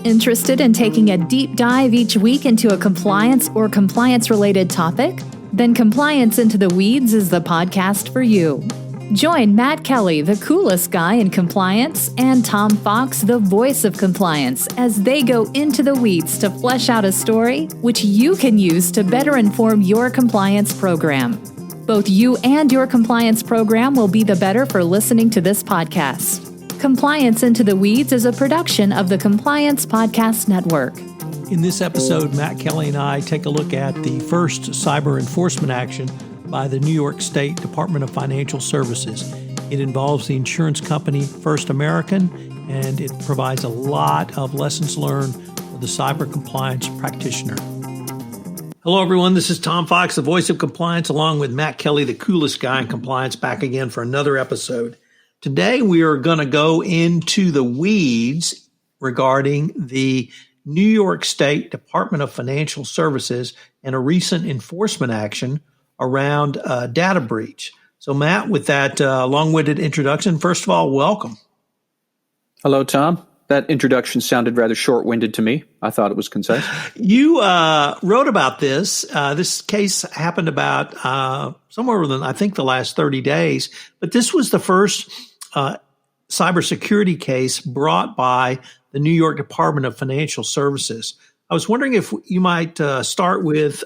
Interested in taking a deep dive each week into a compliance or compliance-related topic? Then Compliance Into the Weeds is the podcast for you. Join Matt Kelly, the coolest guy in compliance, and Tom Fox, the voice of compliance, as they go into the weeds to flesh out a story which you can use to better inform your compliance program. Both you and your compliance program will be the better for listening to this podcast. Compliance Into the Weeds is a production of the Compliance Podcast Network. In this episode, Matt Kelly and I take a look at the first cyber enforcement action by the New York State Department of Financial Services. It involves the insurance company First American, and it provides a lot of lessons learned for the cyber compliance practitioner. Hello, everyone. This is Tom Fox, the voice of compliance, along with Matt Kelly, the coolest guy in compliance, back again for another episode. Today, we are going to go into the weeds regarding the New York State Department of Financial Services and a recent enforcement action around a data breach. So, Matt, with that long-winded introduction, first of all, welcome. Hello, Tom. That introduction sounded rather short-winded to me. I thought it was concise. You wrote about this. This case happened about somewhere within, I think, the last 30 days. But this was the first cybersecurity case brought by the New York Department of Financial Services. I was wondering if you might start with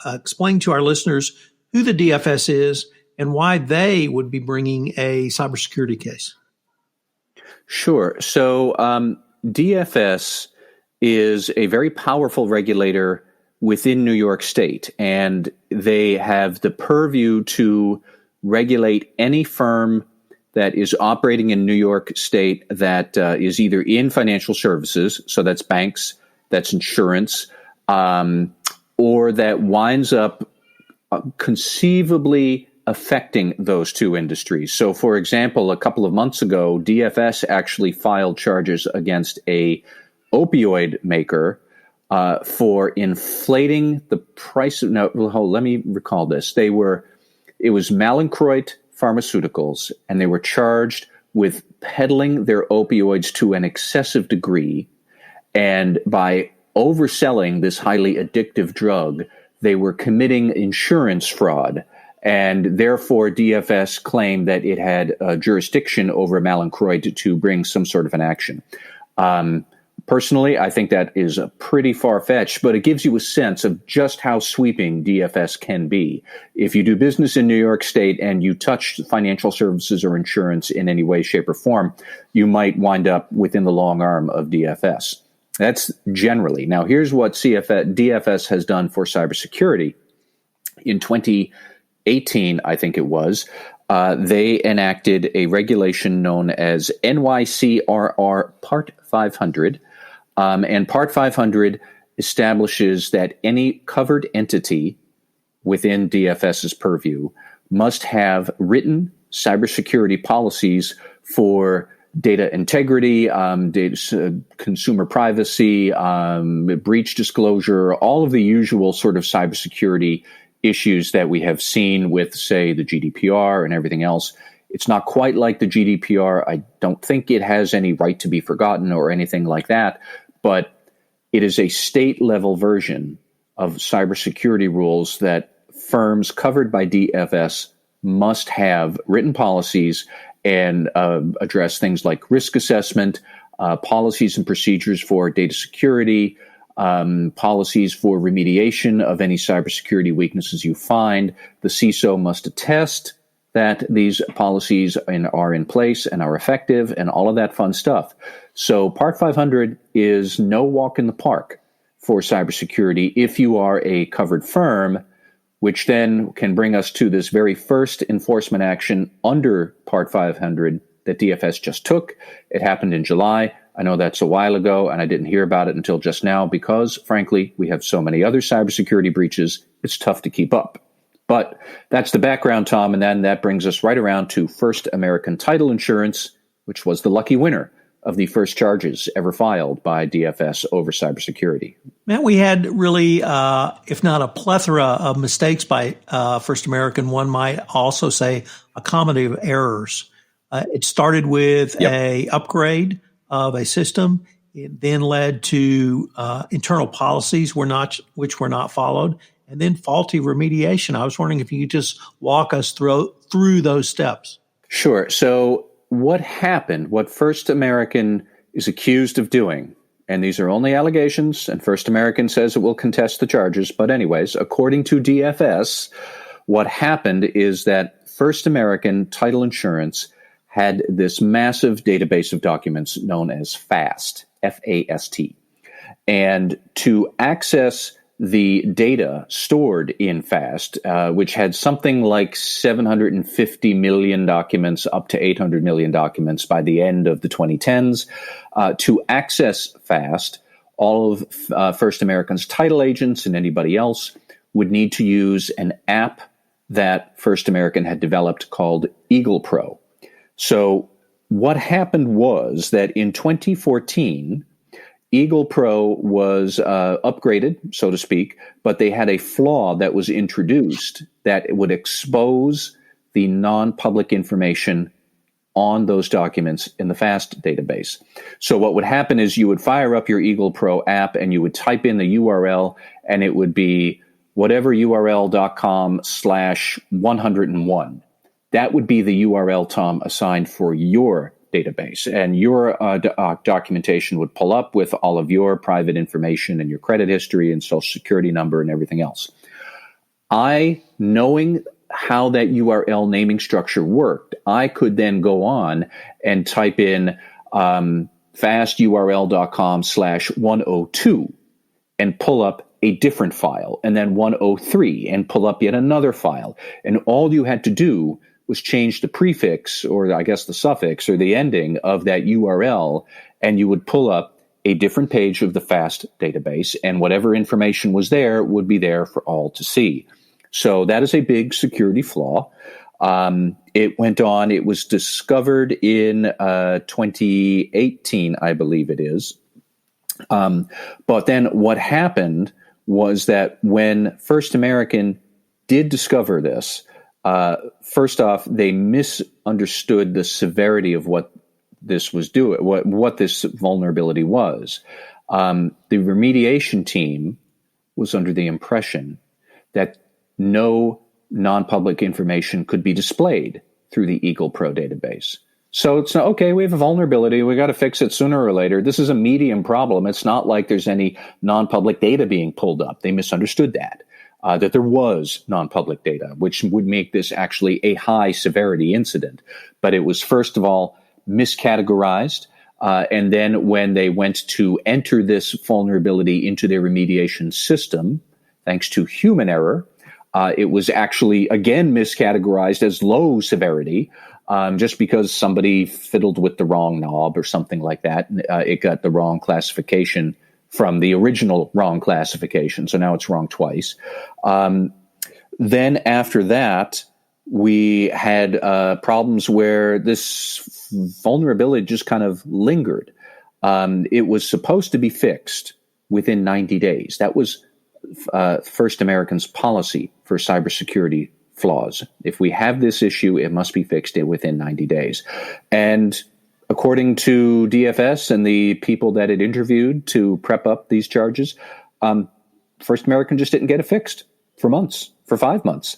explaining to our listeners who the DFS is and why they would be bringing a cybersecurity case. Sure. So DFS is a very powerful regulator within New York State, and they have the purview to regulate any firm that is operating in New York State that is either in financial services, so that's banks, that's insurance, or that winds up conceivably affecting those two industries. So, for example, a couple of months ago, DFS actually filed charges against a opioid maker for inflating the price of. No, let me recall this. It was Mallinckrodt Pharmaceuticals, and they were charged with peddling their opioids to an excessive degree. And by overselling this highly addictive drug, they were committing insurance fraud. And therefore, DFS claimed that it had jurisdiction over Mallinckrodt to bring some sort of an action. Personally, I think that is pretty far-fetched, but it gives you a sense of just how sweeping DFS can be. If you do business in New York State and you touch financial services or insurance in any way, shape, or form, you might wind up within the long arm of DFS. That's generally. Now, here's what DFS has done for cybersecurity. In 2018, I think it was, they enacted a regulation known as NYCRR Part 500. And Part 500 establishes that any covered entity within DFS's purview must have written cybersecurity policies for data integrity, consumer privacy, breach disclosure, all of the usual sort of cybersecurity issues that we have seen with, say, the GDPR and everything else. It's not quite like the GDPR. I don't think it has any right to be forgotten or anything like that, but it is a state-level version of cybersecurity rules that firms covered by DFS must have written policies and address things like risk assessment, policies and procedures for data security, policies for remediation of any cybersecurity weaknesses you find. The CISO must attest that these policies are in place and are effective and all of that fun stuff. So Part 500 is no walk in the park for cybersecurity if you are a covered firm, which then can bring us to this very first enforcement action under Part 500 that DFS just took. It happened in July. I know that's a while ago, and I didn't hear about it until just now because, frankly, we have so many other cybersecurity breaches, it's tough to keep up. But that's the background, Tom, and then that brings us right around to First American Title Insurance, which was the lucky winner of the first charges ever filed by DFS over cybersecurity. Matt, we had really, if not a plethora of mistakes by First American, one might also say a comedy of errors. It started with a upgrade of a system. It then led to internal policies which were not followed, and then faulty remediation. I was wondering if you could just walk us through those steps. Sure. So what happened, what First American is accused of doing, and these are only allegations, and First American says it will contest the charges, but anyways, according to DFS, what happened is that First American Title Insurance had this massive database of documents known as FAST, F-A-S-T. And to access the data stored in FAST, which had something like 750 million documents up to 800 million documents by the end of the 2010s, to access FAST, all of First American's title agents and anybody else would need to use an app that First American had developed called Eagle Pro. So what happened was that in 2014, Eagle Pro was upgraded, so to speak, but they had a flaw that was introduced that would expose the non-public information on those documents in the FAST database. So what would happen is you would fire up your Eagle Pro app and you would type in the URL, and it would be whatever url.com/101. That would be the URL, Tom, assigned for your database. And your documentation would pull up with all of your private information and your credit history and social security number and everything else. Knowing how that URL naming structure worked, I could then go on and type in fasturl.com/102 and pull up a different file, and then 103 and pull up yet another file. And all you had to do was change the prefix, or I guess the suffix or the ending of that URL, and you would pull up a different page of the FAST database, and whatever information was there would be there for all to see. So that is a big security flaw. It went on, it was discovered in 2018, I believe it is. But then what happened was that when First American did discover this, first off, they misunderstood the severity of what this was doing, what this vulnerability was. The remediation team was under the impression that no non-public information could be displayed through the Eagle Pro database. So it's not, okay, we have a vulnerability, we got to fix it sooner or later. This is a medium problem. It's not like there's any non-public data being pulled up. They misunderstood that there was non-public data, which would make this actually a high severity incident. But it was, first of all, miscategorized. And then when they went to enter this vulnerability into their remediation system, thanks to human error, it was actually, again, miscategorized as low severity. Just because somebody fiddled with the wrong knob or something like that, it got the wrong classification from the original wrong classification. So now it's wrong twice. Then after that, we had problems where this vulnerability just kind of lingered. It was supposed to be fixed within 90 days. That was First American's policy for cybersecurity flaws. If we have this issue, it must be fixed within 90 days. And according to DFS and the people that it interviewed to prep up these charges, First American just didn't get it fixed for months, for 5 months.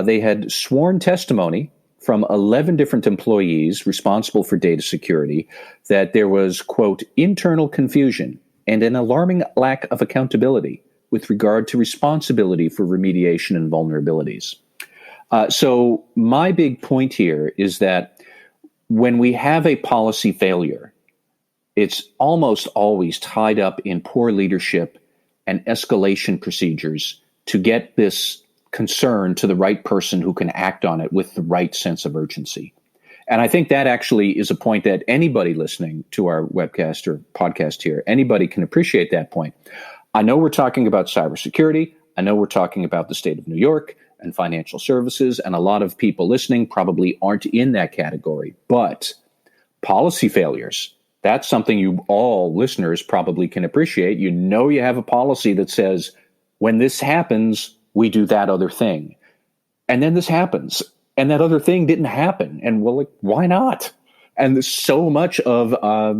They had sworn testimony from 11 different employees responsible for data security that there was, quote, internal confusion and an alarming lack of accountability with regard to responsibility for remediation and vulnerabilities. So my big point here is that when we have a policy failure, it's almost always tied up in poor leadership and escalation procedures to get this concern to the right person who can act on it with the right sense of urgency. And I think that actually is a point that anybody listening to our webcast or podcast here, anybody can appreciate that point. I know we're talking about cybersecurity. I know we're talking about the state of New York and financial services, and a lot of people listening probably aren't in that category. But policy failures, that's something you all listeners probably can appreciate. You know you have a policy that says, when this happens, we do that other thing. And then this happens, and that other thing didn't happen. And well, like, why not? And so much of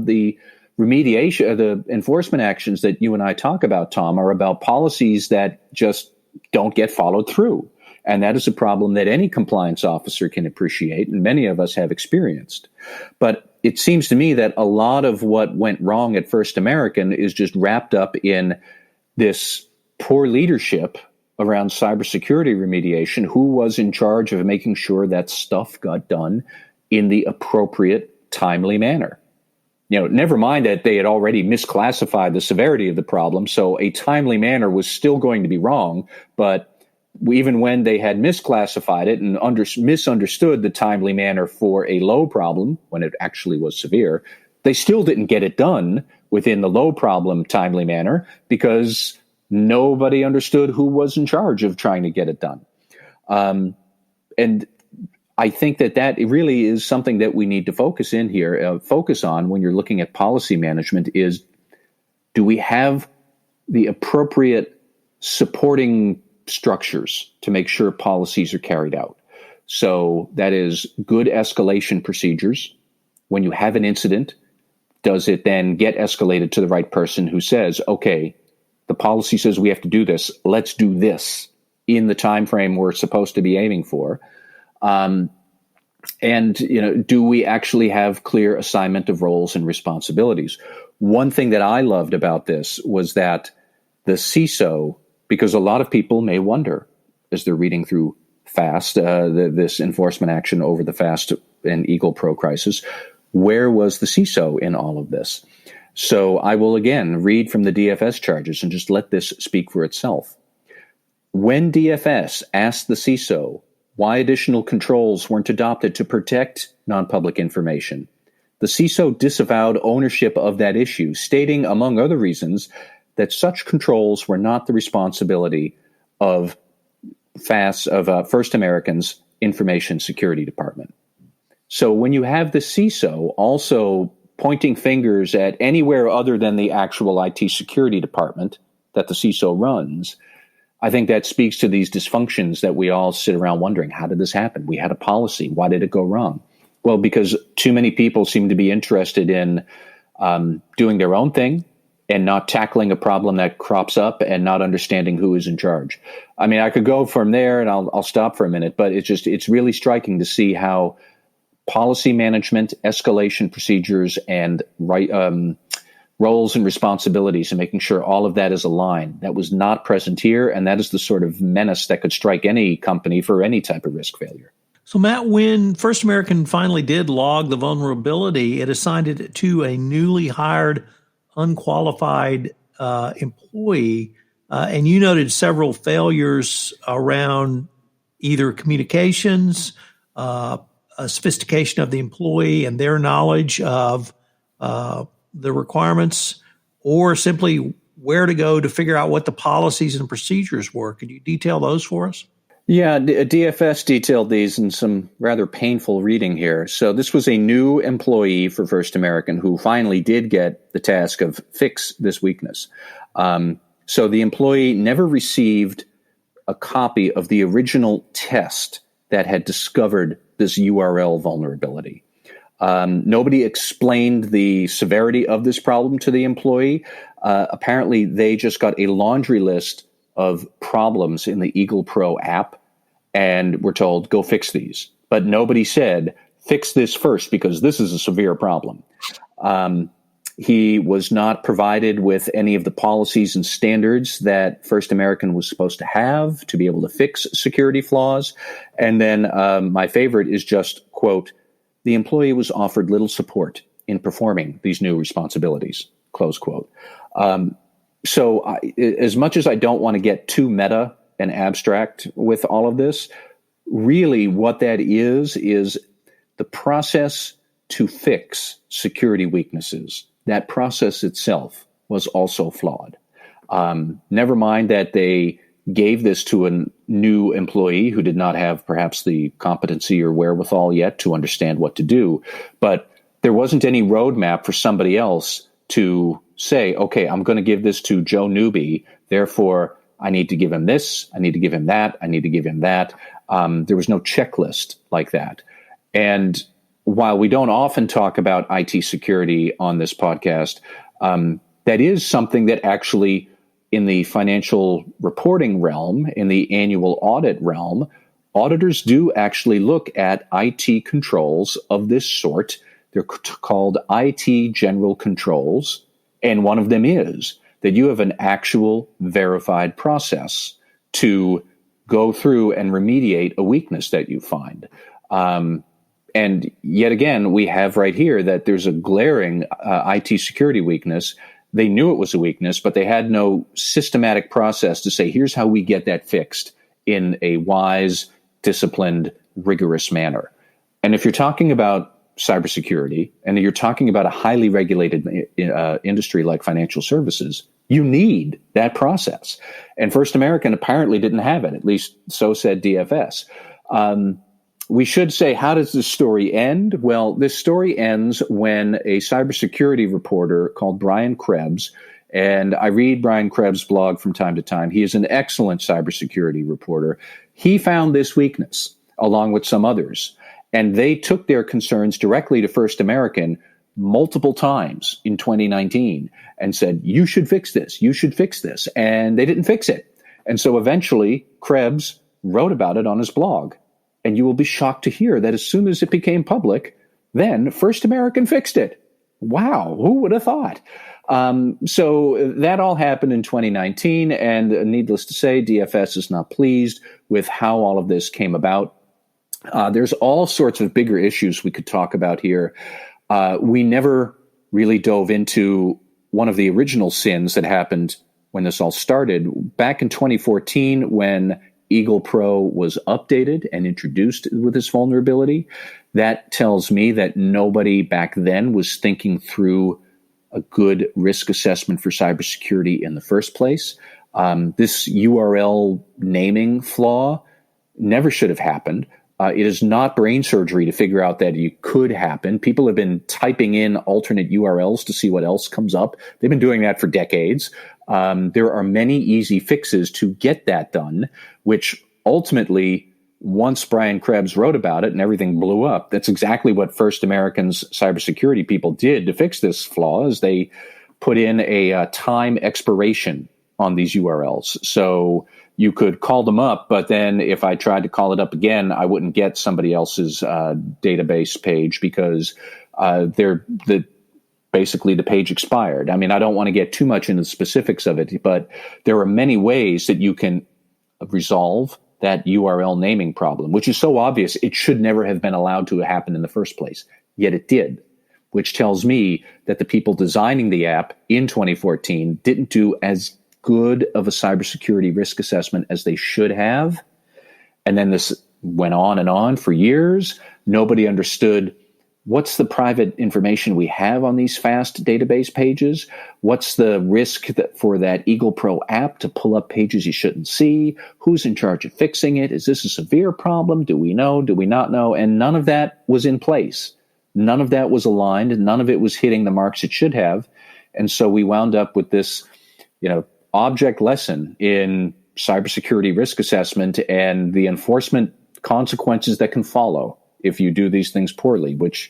the remediation, the enforcement actions that you and I talk about, Tom, are about policies that just don't get followed through. And that is a problem that any compliance officer can appreciate, and many of us have experienced. But it seems to me that a lot of what went wrong at First American is just wrapped up in this poor leadership around cybersecurity remediation. Who was in charge of making sure that stuff got done in the appropriate, timely manner? Never mind that they had already misclassified the severity of the problem, so a timely manner was still going to be wrong, but even when they had misclassified it and misunderstood the timely manner for a low problem, when it actually was severe, they still didn't get it done within the low problem timely manner because nobody understood who was in charge of trying to get it done. And I think that really is something that we need to focus on when you're looking at policy management is, do we have the appropriate supporting structures to make sure policies are carried out? So that is good escalation procedures. When you have an incident, does it then get escalated to the right person who says, okay, the policy says we have to do this. Let's do this in the time frame we're supposed to be aiming for. And do we actually have clear assignment of roles and responsibilities? One thing that I loved about this was that the CISO, because a lot of people may wonder as they're reading through FAST, this enforcement action over the FAST and Eagle Pro crisis, where was the CISO in all of this? So I will again read from the DFS charges and just let this speak for itself. When DFS asked the CISO why additional controls weren't adopted to protect non-public information, the CISO disavowed ownership of that issue, stating, among other reasons, that such controls were not the responsibility of First American's Information Security Department. So when you have the CISO also pointing fingers at anywhere other than the actual IT security department that the CISO runs, I think that speaks to these dysfunctions that we all sit around wondering, how did this happen? We had a policy. Why did it go wrong? Well, because too many people seem to be interested in doing their own thing and not tackling a problem that crops up and not understanding who is in charge. I mean, I could go from there and I'll stop for a minute, but it's really striking to see how policy management, escalation procedures, and roles and responsibilities and making sure all of that is aligned. That was not present here, and that is the sort of menace that could strike any company for any type of risk failure. So, Matt, when First American finally did log the vulnerability, it assigned it to a newly hired, unqualified employee, and you noted several failures around either communications, sophistication of the employee and their knowledge of the requirements, or simply where to go to figure out what the policies and procedures were. Could you detail those for us? Yeah, DFS detailed these in some rather painful reading here. So this was a new employee for First American who finally did get the task of fix this weakness. So the employee never received a copy of the original test that had discovered this URL vulnerability. Nobody explained the severity of this problem to the employee. Apparently, they just got a laundry list of problems in the Eagle Pro app and were told, go fix these. But nobody said, fix this first because this is a severe problem. He was not provided with any of the policies and standards that First American was supposed to have to be able to fix security flaws. And then my favorite is just, quote, the employee was offered little support in performing these new responsibilities, close quote. So as much as I don't want to get too meta and abstract with all of this, really what that is the process to fix security weaknesses. That process itself was also flawed. Never mind that they gave this to a new employee who did not have perhaps the competency or wherewithal yet to understand what to do, but there wasn't any roadmap for somebody else to say, okay, I'm going to give this to Joe Newby, therefore I need to give him this, I need to give him that, I need to give him that. There was no checklist like that. And while we don't often talk about IT security on this podcast, that is something that actually in the financial reporting realm, in the annual audit realm, auditors do actually look at IT controls of this sort. They're called IT general controls. And one of them is that you have an actual verified process to go through and remediate a weakness that you find. And yet again, we have right here that there's a glaring IT security weakness. They knew it was a weakness, but they had no systematic process to say, here's how we get that fixed in a wise, disciplined, rigorous manner. And if you're talking about cybersecurity and you're talking about a highly regulated industry like financial services, you need that process. And First American apparently didn't have it, at least so said DFS. We should say, how does this story end? Well, this story ends when a cybersecurity reporter called Brian Krebs, and I read Brian Krebs' blog from time to time. He is an excellent cybersecurity reporter. He found this weakness along with some others, and they took their concerns directly to First American multiple times in 2019 and said, you should fix this, you should fix this. And they didn't fix it. And so eventually Krebs wrote about it on his blog. And you will be shocked to hear that as soon as it became public, then First American fixed it. Wow, who would have thought? So that all happened in 2019, and needless to say, DFS is not pleased with how all of this came about. There's all sorts of bigger issues we could talk about here. We never really dove into one of the original sins that happened when this all started. Back in 2014, when Eagle Pro was updated and introduced with this vulnerability, that tells me that nobody back then was thinking through a good risk assessment for cybersecurity in the first place. This URL naming flaw never should have happened. It is not brain surgery to figure out that it could happen. People have been typing in alternate URLs to see what else comes up. They've been doing that for decades. There are many easy fixes to get that done, which ultimately, once Brian Krebs wrote about it and everything blew up, that's exactly what First American's cybersecurity people did to fix this flaw, is they put in a time expiration on these URLs. So you could call them up, but then if I tried to call it up again, I wouldn't get somebody else's database page because basically the page expired. I mean, I don't want to get too much into the specifics of it, but there are many ways that you can resolve that URL naming problem, which is so obvious it should never have been allowed to happen in the first place. Yet it did, which tells me that the people designing the app in 2014 didn't do as good of a cybersecurity risk assessment as they should have. And then this went on and on for years. Nobody understood what's the private information we have on these fast database pages? What's the risk for that Eagle Pro app to pull up pages you shouldn't see? Who's in charge of fixing it? Is this a severe problem? Do we know? Do we not know? And none of that was in place. None of that was aligned. None of it was hitting the marks it should have. And so we wound up with this, object lesson in cybersecurity risk assessment and the enforcement consequences that can follow if you do these things poorly, which,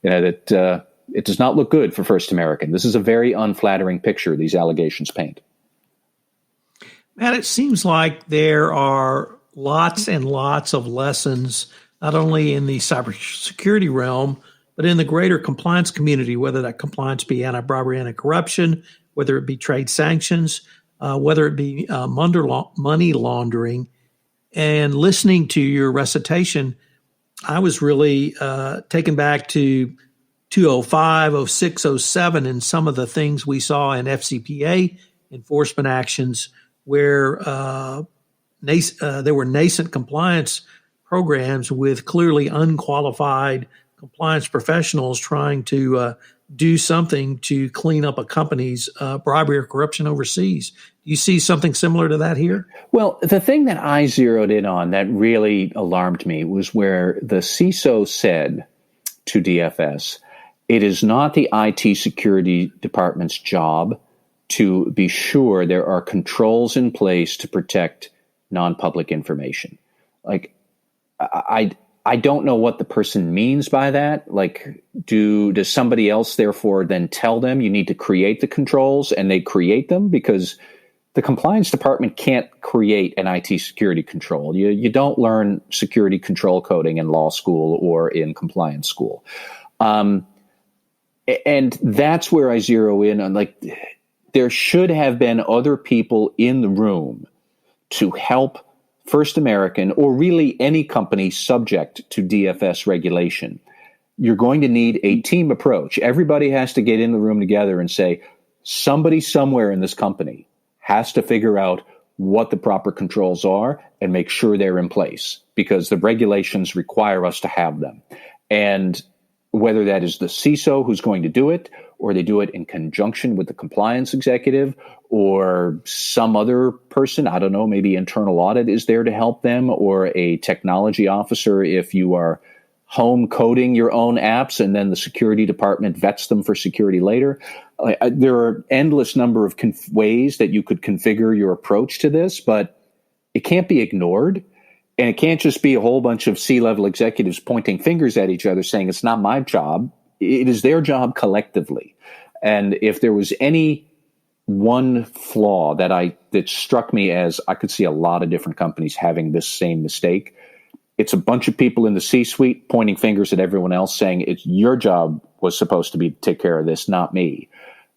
it does not look good for First American. This is a very unflattering picture these allegations paint. Matt, it seems like there are lots and lots of lessons, not only in the cybersecurity realm, but in the greater compliance community, whether that compliance be anti-bribery, anti-corruption, whether it be trade sanctions, whether it be money laundering. And listening to your recitation, I was really taken back to 2005, 06, 07, and some of the things we saw in FCPA enforcement actions where there were nascent compliance programs with clearly unqualified compliance professionals trying to do something to clean up a company's bribery or corruption overseas. Do you see something similar to that here? Well, the thing that I zeroed in on that really alarmed me was where the CISO said to DFS, it is not the IT security department's job to be sure there are controls in place to protect non-public information. Like, I don't know what the person means by that. Like, does somebody else therefore then tell them you need to create the controls and they create them? Because the compliance department can't create an IT security control. You don't learn security control coding in law school or in compliance school. And that's where I zero in on, like, there should have been other people in the room to help First American, or really any company subject to DFS regulation. You're going to need a team approach. Everybody has to get in the room together and say, somebody somewhere in this company has to figure out what the proper controls are and make sure they're in place, because the regulations require us to have them. And whether that is the CISO who's going to do it, or they do it in conjunction with the compliance executive, or some other person, I don't know, maybe internal audit is there to help them, or a technology officer if you are home coding your own apps and then the security department vets them for security later. There are endless number of ways that you could configure your approach to this, but it can't be ignored. And it can't just be a whole bunch of C-level executives pointing fingers at each other saying it's not my job. It is their job collectively. And if there was any one flaw that struck me as I could see a lot of different companies having this same mistake, it's a bunch of people in the C-suite pointing fingers at everyone else saying it's your job was supposed to be to take care of this, not me.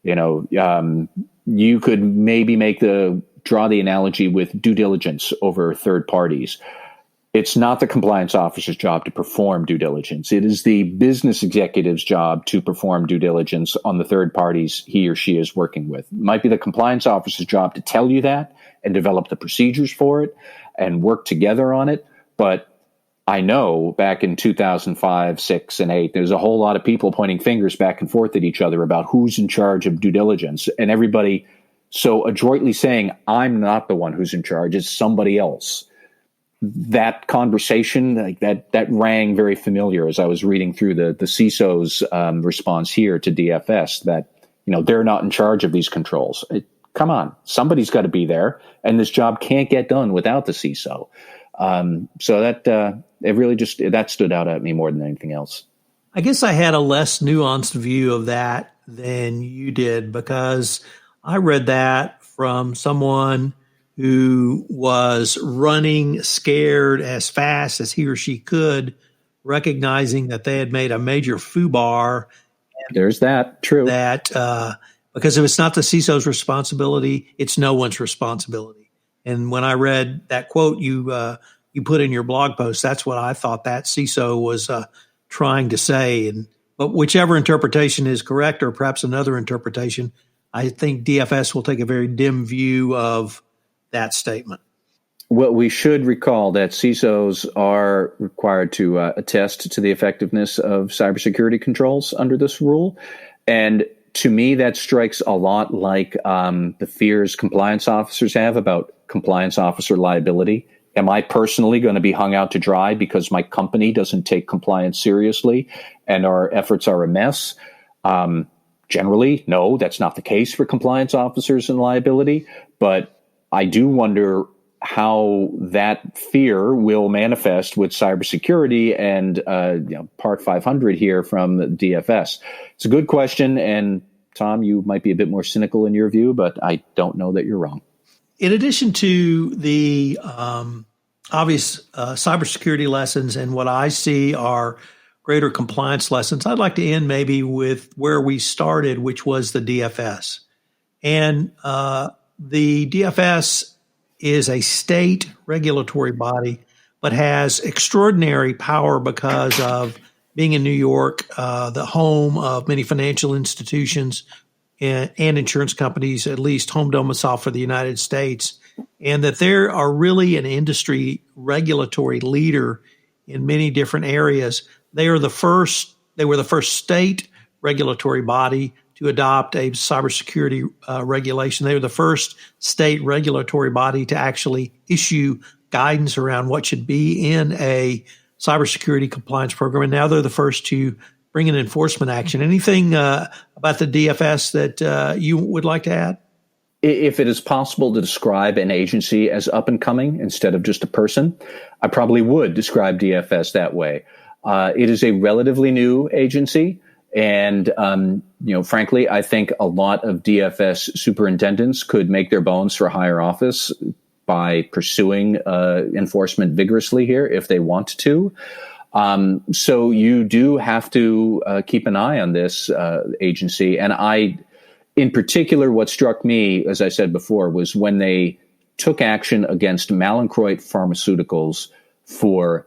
You could maybe draw the analogy with due diligence over third parties. It's not the compliance officer's job to perform due diligence. It is the business executive's job to perform due diligence on the third parties he or she is working with. It might be the compliance officer's job to tell you that and develop the procedures for it and work together on it. But I know back in 2005, 6, and 8, there's a whole lot of people pointing fingers back and forth at each other about who's in charge of due diligence, and everybody so adroitly saying, I'm not the one who's in charge, it's somebody else. That conversation, like that rang very familiar as I was reading through the CISO's response here to DFS, that they're not in charge of these controls. Come on, somebody's got to be there, and this job can't get done without the CISO. So that it really that stood out at me more than anything else. I guess I had a less nuanced view of that than you did, because I read that from someone who was running scared as fast as he or she could, recognizing that they had made a major foobar. There's that, true. That because if it's not the CISO's responsibility, it's no one's responsibility. And when I read that quote you put in your blog post, that's what I thought that CISO was trying to say. But whichever interpretation is correct, or perhaps another interpretation, I think DFS will take a very dim view of that statement. Well, we should recall that CISOs are required to attest to the effectiveness of cybersecurity controls under this rule. And to me, that strikes a lot like the fears compliance officers have about compliance officer liability. Am I personally going to be hung out to dry because my company doesn't take compliance seriously and our efforts are a mess? Generally, no, that's not the case for compliance officers and liability. But I do wonder how that fear will manifest with cybersecurity and Part 500 here from the DFS. It's a good question, and Tom, you might be a bit more cynical in your view, but I don't know that you're wrong. In addition to the obvious cybersecurity lessons and what I see are greater compliance lessons, I'd like to end maybe with where we started, which was the DFS. And the DFS is a state regulatory body, but has extraordinary power because of being in New York, the home of many financial institutions and insurance companies, at least home domicile for the United States, and that there are really an industry regulatory leader in many different areas. They were the first state regulatory body to adopt a cybersecurity regulation. They were the first state regulatory body to actually issue guidance around what should be in a cybersecurity compliance program. And now they're the first to bring an enforcement action. Anything about the DFS that you would like to add? if it is possible to describe an agency as up and coming instead of just a person, I probably would describe DFS that way. It is a relatively new agency. And, frankly, I think a lot of DFS superintendents could make their bones for higher office by pursuing enforcement vigorously here if they want to. So you do have to keep an eye on this agency. And in particular, what struck me, as I said before, was when they took action against Mallinckrodt Pharmaceuticals for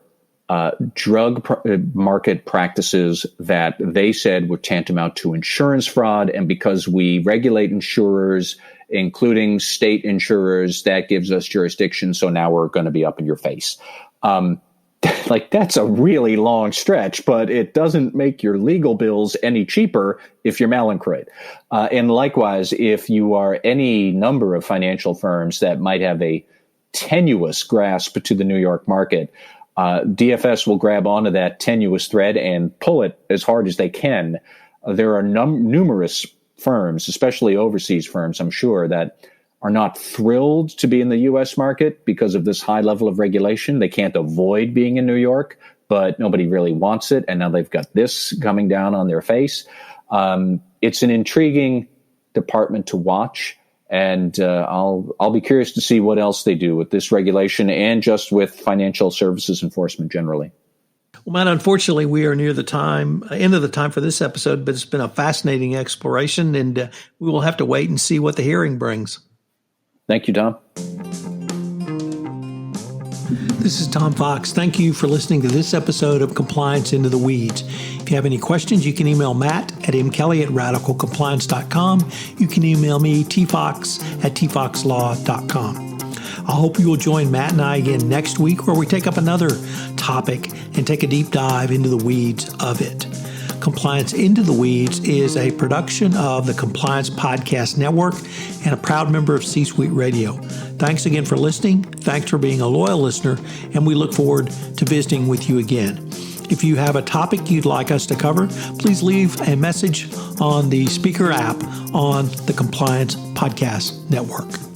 drug market practices that they said were tantamount to insurance fraud. And because we regulate insurers, including state insurers, that gives us jurisdiction. So now we're going to be up in your face. That's a really long stretch, but it doesn't make your legal bills any cheaper if you're Mallinckrodt. And likewise, if you are any number of financial firms that might have a tenuous grasp to the New York market, DFS will grab onto that tenuous thread and pull it as hard as they can. There are numerous firms, especially overseas firms, I'm sure, that are not thrilled to be in the U.S. market because of this high level of regulation. They can't avoid being in New York, but nobody really wants it. And now they've got this coming down on their face. It's an intriguing department to watch. And I'll be curious to see what else they do with this regulation and just with financial services enforcement generally. Well, Matt, unfortunately, we are near the end of the time for this episode, but it's been a fascinating exploration, and we will have to wait and see what the hearing brings. Thank you, Tom. This is Tom Fox. Thank you for listening to this episode of Compliance Into the Weeds. If you have any questions, you can email Matt at mkelly@radicalcompliance.com. You can email me, tfox@tfoxlaw.com. I hope you will join Matt and I again next week, where we take up another topic and take a deep dive into the weeds of it. Compliance Into the Weeds is a production of the Compliance Podcast Network and a proud member of C-Suite Radio. Thanks again for listening. Thanks for being a loyal listener, and we look forward to visiting with you again. If you have a topic you'd like us to cover, please leave a message on the speaker app on the Compliance Podcast Network.